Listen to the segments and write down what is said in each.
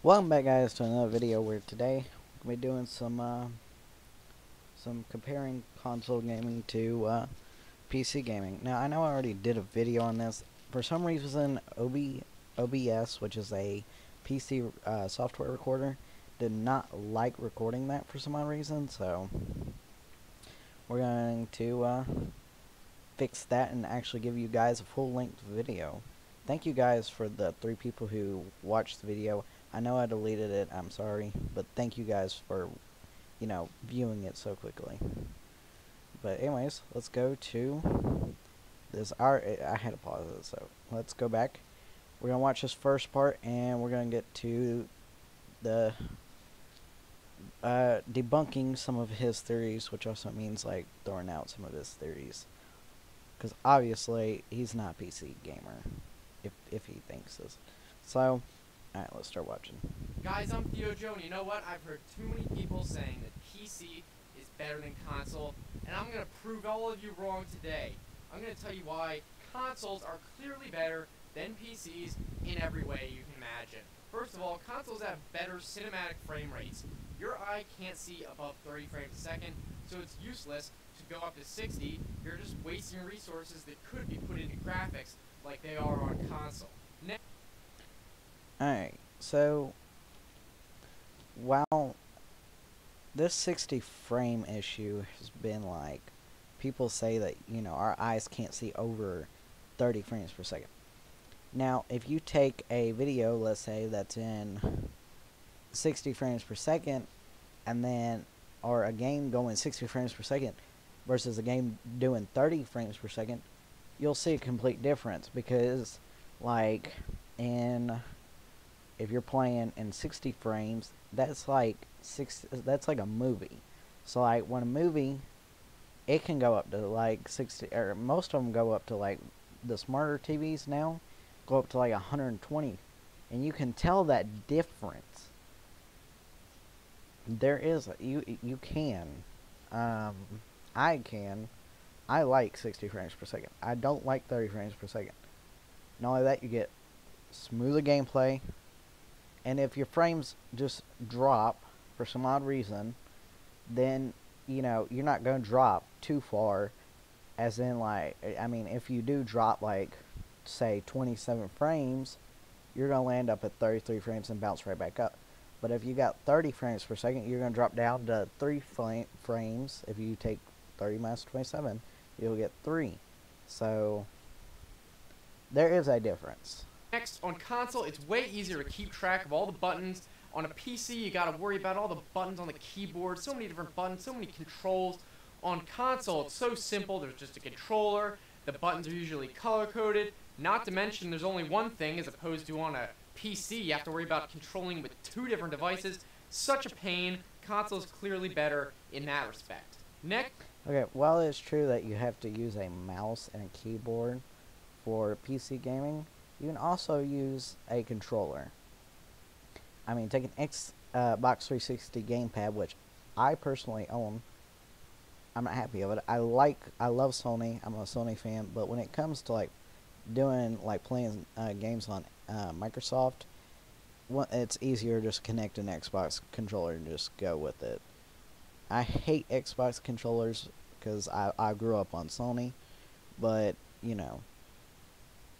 Welcome back, guys, to another video where today we're doing some comparing console gaming to PC gaming. Now, I know I already did a video on this. For some reason, OBS, which is a PC software recorder, did not like recording that for some odd reason. So we're going to fix that and actually give you guys a full-length video. Thank you guys for the 3 people who watched the video. I know I deleted it, I'm sorry, but thank you guys for, viewing it so quickly. But anyways, let's go to this. I had to pause it, so let's go back. We're going to watch this first part, and we're going to get to the debunking some of his theories, which also means, like, throwing out some of his theories. Because obviously, he's not a PC gamer, if he thinks this. So, alright, let's start watching. Guys, I'm Theo Joe, and you know what? I've heard too many people saying that PC is better than console, and I'm going to prove all of you wrong today. I'm going to tell you why consoles are clearly better than PCs in every way you can imagine. First of all, consoles have better cinematic frame rates. Your eye can't see above 30 frames a second, so it's useless to go up to 60. You're just wasting resources that could be put into graphics like they are on console. Alright, so while this 60 frame issue has been like, people say that, our eyes can't see over 30 frames per second. Now, if you take a video, let's say, that's in 60 frames per second, and then, or a game going 60 frames per second versus a game doing 30 frames per second, you'll see a complete difference because, like, if you're playing in 60 frames, that's like a movie. So like when a movie, it can go up to like 60, or most of them go up to, like, the smarter TVs now go up to like 120, and you can tell that difference. There is you can, I can. I like 60 frames per second. I don't like 30 frames per second. Not only that, you get smoother gameplay. And if your frames just drop for some odd reason, then, you're not going to drop too far. As in, like, I mean, if you do drop, like, say, 27 frames, you're going to land up at 33 frames and bounce right back up. But if you got 30 frames per second, you're going to drop down to 3 frames. If you take 30 minus 27, you'll get 3. So, there is a difference. Next, on console, it's way easier to keep track of all the buttons. On a PC, you gotta worry about all the buttons on the keyboard, so many different buttons, so many controls. On console, it's so simple. There's just a controller. The buttons are usually color-coded. Not to mention, there's only one thing, as opposed to on a PC, you have to worry about controlling with 2 different devices. Such a pain. Console is clearly better in that respect. Next. Okay, while it's true that you have to use a mouse and a keyboard for PC gaming, you can also use a controller. I mean, take an Xbox 360 gamepad, which I personally own. I'm not happy with it. I love Sony. I'm a Sony fan, but when it comes to, like, playing games on Microsoft, it's easier to just connect an Xbox controller and just go with it. I hate Xbox controllers because I grew up on Sony, but,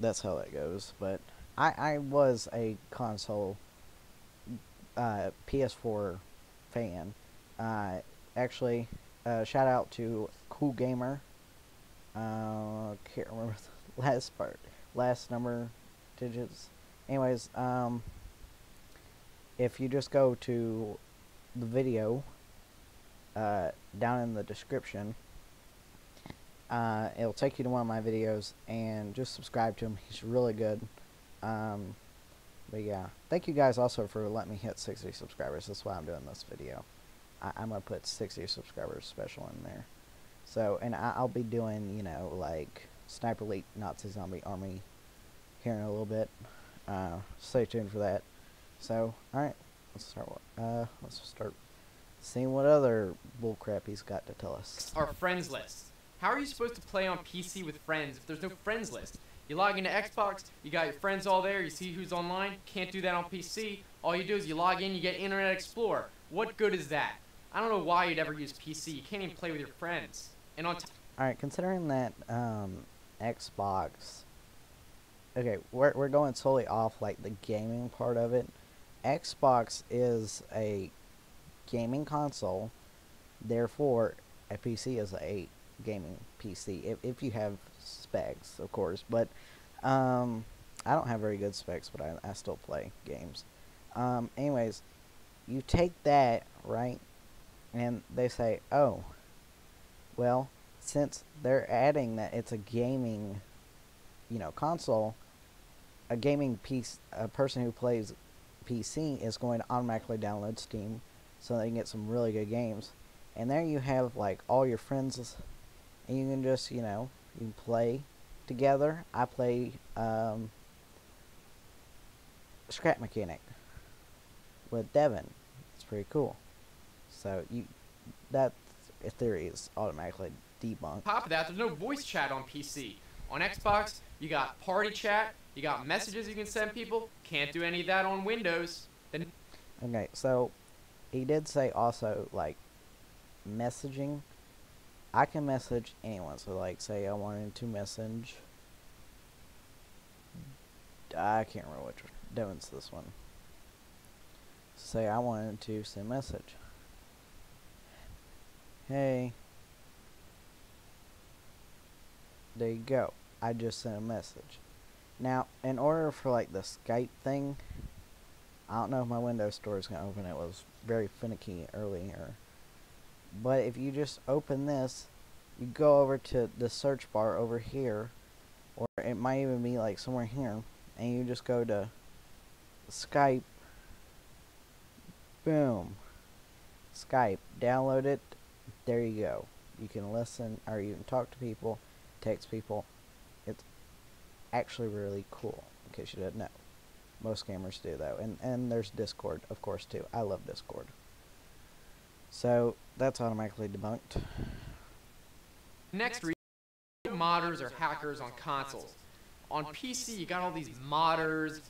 that's how that goes. But I was a console PS4 fan. Actually, shout out to Cool Gamer. Can't remember the last number digits. Anyways, if you just go to the video down in the description, it'll take you to one of my videos, and just subscribe to him. He's really good. But yeah, thank you guys also for letting me hit 60 subscribers. That's why I'm doing this video. I'm gonna put 60 subscribers special in there. So, and I'll be doing, like, Sniper Elite Nazi Zombie Army here in a little bit. Stay tuned for that. So, alright, let's start seeing what other bullcrap he's got to tell us. Our friends list. How are you supposed to play on PC with friends if there's no friends list? You log into Xbox, you got your friends all there, you see who's online. Can't do that on PC. All you do is you log in, you get Internet Explorer. What good is that? I don't know why you'd ever use PC. You can't even play with your friends. And on Alright, considering that Xbox, okay, we're going solely off like the gaming part of it. Xbox is a gaming console, therefore a PC is a gaming PC if you have specs, of course. But I don't have very good specs, but I still play games. Anyways, you take that, right, and they say, oh, well, since they're adding that it's a gaming, console, a gaming piece, a person who plays PC is going to automatically download Steam, so they can get some really good games. And there you have like all your friends, and you can just, you can play together. I play Scrap Mechanic with Devin. It's pretty cool. So that theory is automatically debunked. top of that, there's no voice chat on PC. On Xbox, you got party chat, you got messages you can send people. Can't do any of that on Windows. Then Okay, so he did say also like messaging. I can message anyone. So like, say I wanted to message. I can't remember which one. Devin's this one. Say I wanted to send a message. Hey. There you go. I just sent a message. Now, in order for like the Skype thing, I don't know if my Windows Store is going to open. It was very finicky earlier. But if you just open this, you go over to the search bar over here, or it might even be like somewhere here, and you just go to Skype. Boom. Skype. Download it. There you go. You can listen, or you can talk to people, text people. It's actually really cool, in case you didn't know. Most gamers do, though. And there's Discord, of course, too. I love Discord. So, that's automatically debunked. next reason, modders or hackers on consoles. On PC, you got all these modders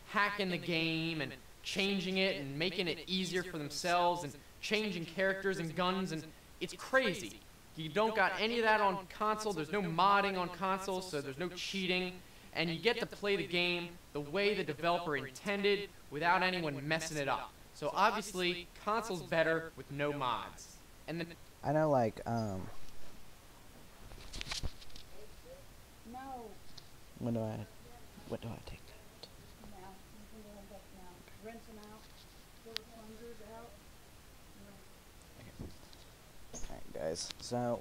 hacking the game and changing it and making it easier for themselves and changing characters and guns, and it's crazy. You don't got any of that on console. There's no modding on console, so there's no cheating, and you get to play the game the way the developer intended without anyone messing it up. So obviously, console's better with no mods. And then I know, like, No. when do I take that? Now. You can go back now. Rinse them out. Pull the plungers out. Alright, guys, so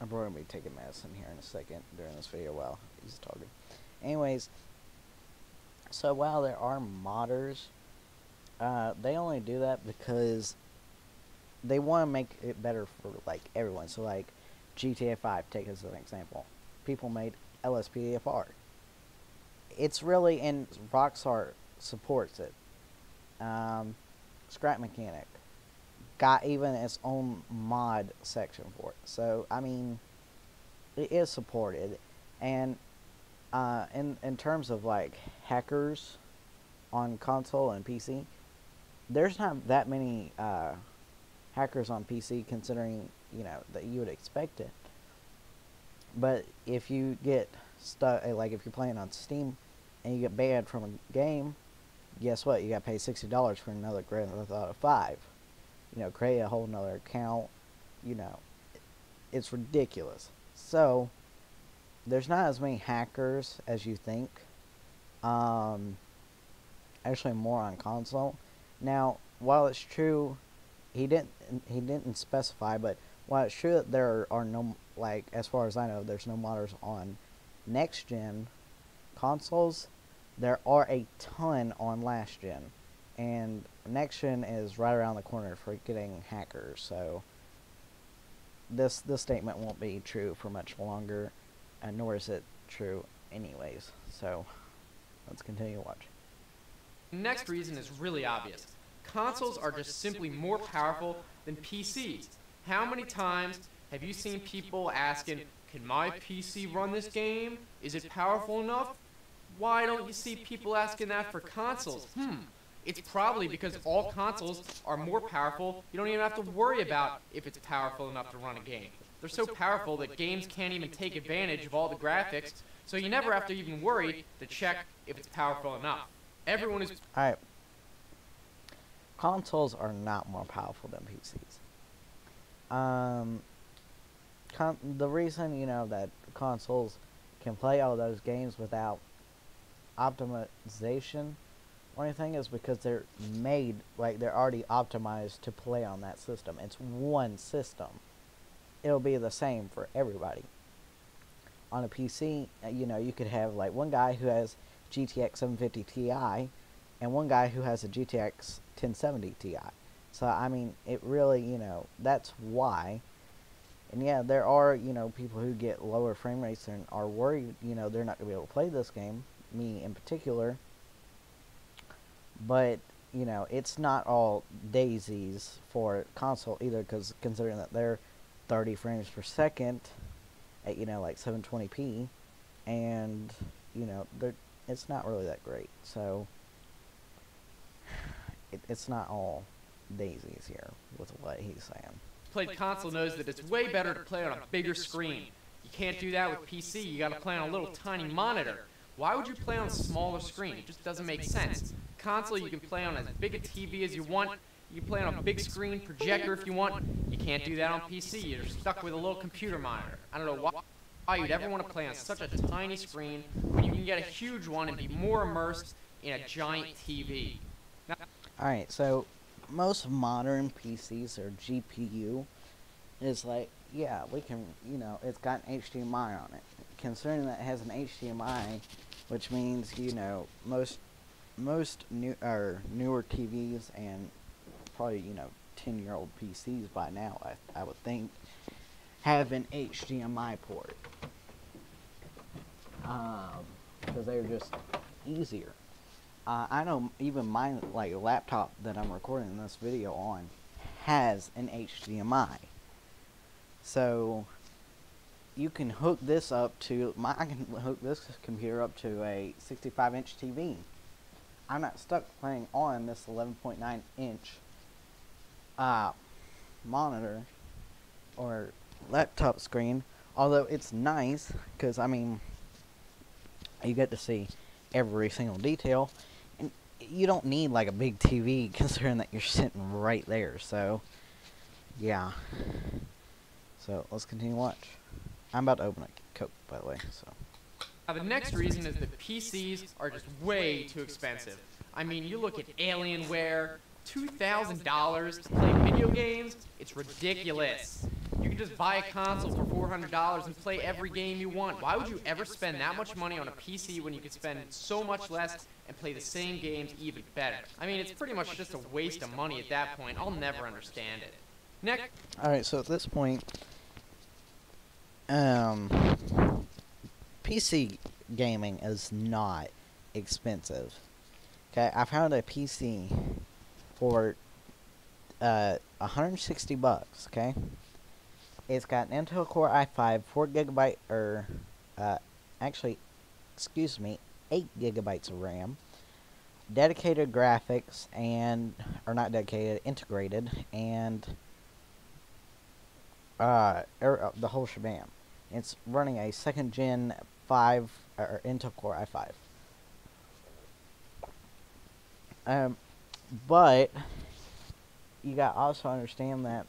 I'm probably going to be taking medicine here in a second during this video while he's talking. Anyways, so while there are modders, they only do that because they want to make it better for, like, everyone. So, like, GTA 5, take as an example. People made LSPDFR. It's really, and Rockstar supports it. Scrap Mechanic got even its own mod section for it. So, I mean, it is supported. And in terms of, like, hackers on console and PC, there's not that many hackers on PC, considering, that you would expect it. But if you get stuck, like if you're playing on Steam and you get banned from a game, guess what? You got to pay $60 for another Grand Theft Auto 5. Create a whole nother account. It's ridiculous. So, there's not as many hackers as you think. Actually, more on console. Now, while it's true, he didn't specify, but while it's true that there are no, like, as far as I know, there's no modders on next gen consoles, there are a ton on last gen, and next gen is right around the corner for getting hackers. So this statement won't be true for much longer, and nor is it true anyways. So let's continue watching. next reason is really obvious. Consoles are just simply more powerful than PCs. How many times have you seen people asking, can my PC run this game? Is it powerful enough? Why don't you see people asking that for consoles? It's probably because all consoles are more powerful. You don't even have to worry about if it's powerful enough to run a game. They're so powerful that games can't even take advantage of all the graphics, so you never have to even worry to check if it's powerful enough. Everyone is... Alright. Consoles are not more powerful than PCs. The reason, that consoles can play all those games without optimization or anything is because they're made, they're already optimized to play on that system. It's one system. It'll be the same for everybody. On a PC, you could have, one guy who has GTX 750 Ti and one guy who has a GTX 1070 Ti. So, I mean, it really, that's why. And yeah, there are, people who get lower frame rates and are worried, they're not going to be able to play this game, me in particular. But, it's not all daisies for console either, because considering that they're 30 frames per second at, 720p, and, it's not really that great. So, it's not all daisies here with what he's saying. Played console knows that it's way better to play on a bigger screen. You can't do that with PC. You gotta play on a little tiny monitor. Why would you play on a smaller screen? It just doesn't make sense. Console, you can play on as big a TV as you want. You can play on a big screen projector if you want. You can't do that on PC. You're stuck with a little computer monitor. I don't know why you'd ever want to play on such a tiny screen when you can get a huge one and be more immersed in a giant TV. Alright, so most modern PCs or GPU is yeah, we can, it's got an HDMI on it. Considering that it has an HDMI, which means, most newer TVs and probably, 10-year-old PCs by now, I would think, have an HDMI port. Because they're just easier. I know even my laptop that I'm recording this video on has an HDMI. So you can hook this up to I can hook this computer up to a 65-inch TV. I'm not stuck playing on this 11.9-inch monitor or laptop screen. Although it's nice because you get to see every single detail. You don't need a big TV considering that you're sitting right there. So yeah, so let's continue to watch. I'm about to open a Coke, by the way. So now the next reason is that PCs are just way too expensive. I mean, you look at Alienware, $2,000 to play video games. It's ridiculous. You can just buy a console for $400 and play every game you want. Why would you ever spend that much money on a PC when you could spend so much less and play the same games even better? I mean, it's pretty much just a waste of money at that point. I'll never understand it. Next. Alright, so at this point, PC gaming is not expensive. Okay, I found a PC for 160 bucks, okay? It's got an Intel Core i5, 4GB, excuse me, 8 gigabytes of RAM, dedicated graphics, and, or not dedicated, integrated, and, the whole shebang. It's running a 2nd Gen 5, or Intel Core i5. But, you got to also understand that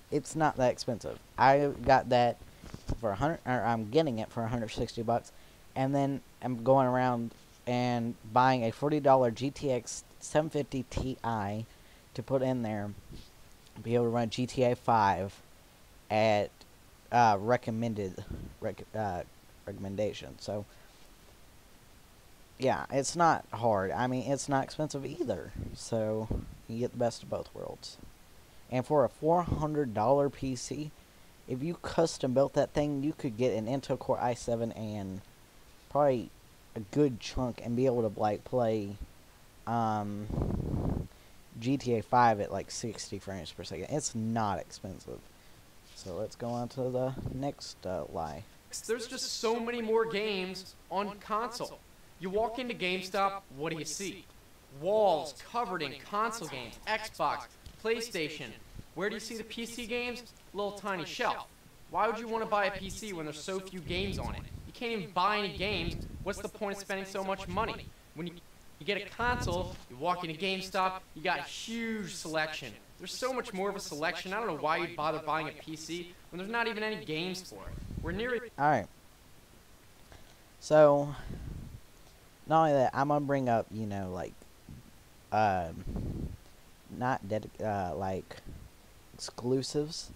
it's not that expensive. I got that for I'm getting it for 160 bucks, and then I'm going around and buying a $40 GTX 750 Ti to put in there, be able to run GTA 5 at recommendation. So yeah, it's not hard. I mean, it's not expensive either. So you get the best of both worlds. And for a $400 PC, if you custom built that thing, you could get an Intel Core i7 and probably a good chunk and be able to play GTA 5 at 60 frames per second. It's not expensive. So let's go on to the next lie. There's just so many more games on console. You walk into GameStop, what do you see? Walls covered in console games, Xbox, PlayStation. Where do you see the PC games? Little tiny shelf. Why would you want to buy a PC when there's so few games on it? You can't even buy any games. What's the point of spending so much money? When you get a console, you walk into GameStop, you got a huge selection. There's so much more of a selection. I don't know why you'd bother buying a PC when there's not even any games for it. We're near it. Alright. So, not only that, I'm gonna bring up, you know, like, like, exclusives.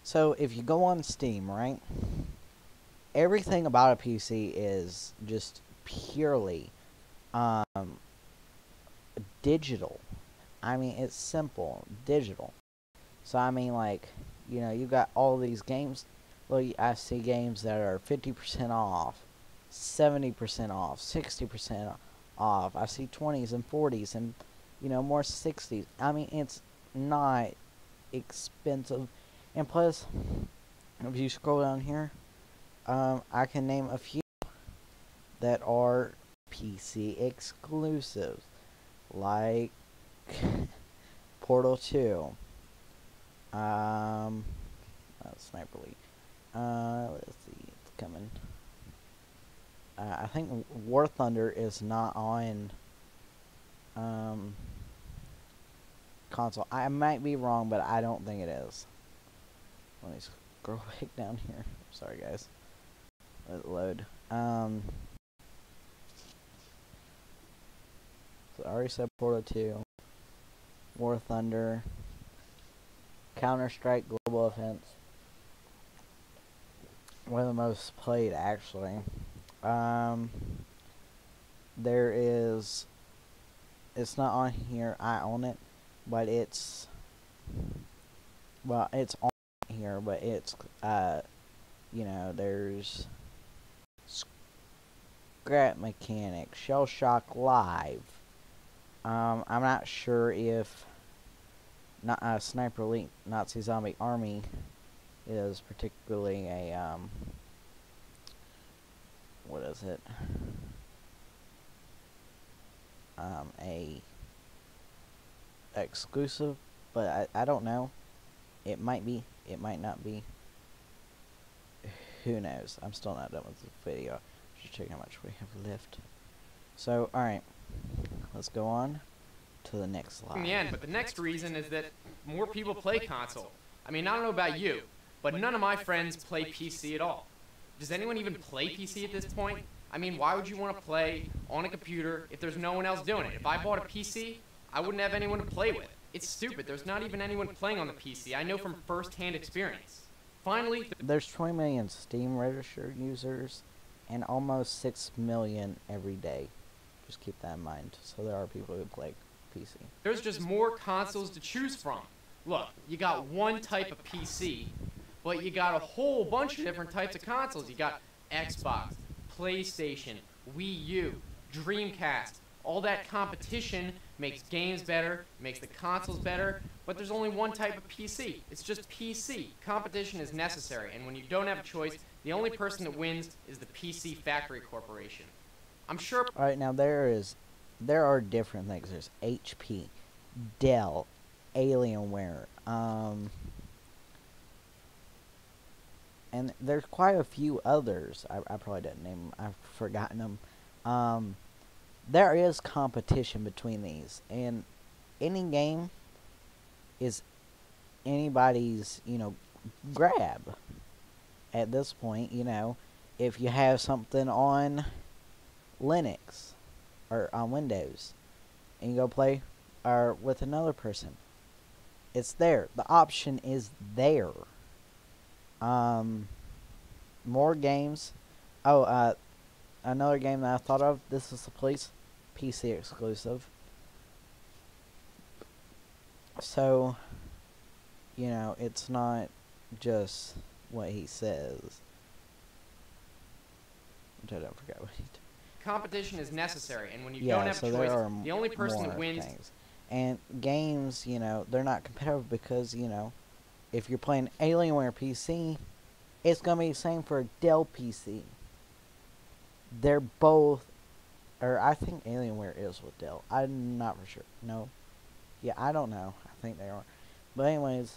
So, if you go on Steam, right, everything about a PC is just purely, digital. I mean, it's simple, digital. So, I mean, like, you know, you got all these games. Well, I see games that are 50% off, 70% off, 60% off. I see 20s and 40s and, you know, more 60s. I mean, it's not expensive. And plus, if you scroll down here, I can name a few that are PC exclusives, like Portal 2, Sniper Elite. Let's see, it's coming. I think War Thunder is not on console. I might be wrong, but I don't think it is. Let me scroll back down here. Sorry, guys. Let it load. So I already said Portal 2, War Thunder, Counter-Strike Global Offense. One of the most played, actually. There is, it's not on here, I own it, but it's, well, it's on here, but it's, you know, there's Scrap Mechanic, Shell Shock Live. I'm not sure if Sniper Elite Nazi Zombie Army is particularly a, what is it? A exclusive, but I don't know. It might be, it might not be. Who knows? I'm still not done with the video. Just checking how much we have left. So, alright. Let's go on to the next slide. In the end, but the next reason is that more people play console. I mean, I don't know about you, but none of my friends play PC at all. Does anyone even play PC at this point? I mean, why would you want to play on a computer if there's no one else doing it? If I bought a PC, I wouldn't have anyone to play with. It's stupid. There's not even anyone playing on the PC. I know from first-hand experience. Finally, there's 20 million Steam registered users and almost 6 million every day. Just keep that in mind. So there are people who play PC. There's just more consoles to choose from. Look, you got one type of PC, but you got a whole bunch of different types of consoles. You got Xbox, PlayStation, Wii U, Dreamcast. All that competition makes games better, makes the consoles better, but there's only one type of PC. It's just PC. Competition is necessary, and when you don't have a choice, the only person that wins is the PC Factory Corporation. I'm sure. Alright, now there are different things. There's HP, Dell, Alienware, and there's quite a few others. I probably didn't name them. I've forgotten them. There is competition between these, and any game is anybody's, you know, grab. At this point, you know, if you have something on Linux or on Windows and you go play with another person, it's there. The option is there. More games. Oh, another game that I thought of. This is the Police PC exclusive. So, you know, it's not just what he says. I don't forget what he did. Competition is necessary, and when you don't have a choice, the only person that wins. Things. And games, you know, they're not competitive because, you know, if you're playing Alienware PC, it's gonna be the same for a Dell PC. They're both, or I think Alienware is with Dell. I'm not for sure. No, yeah, I don't know. I think they are. But anyways,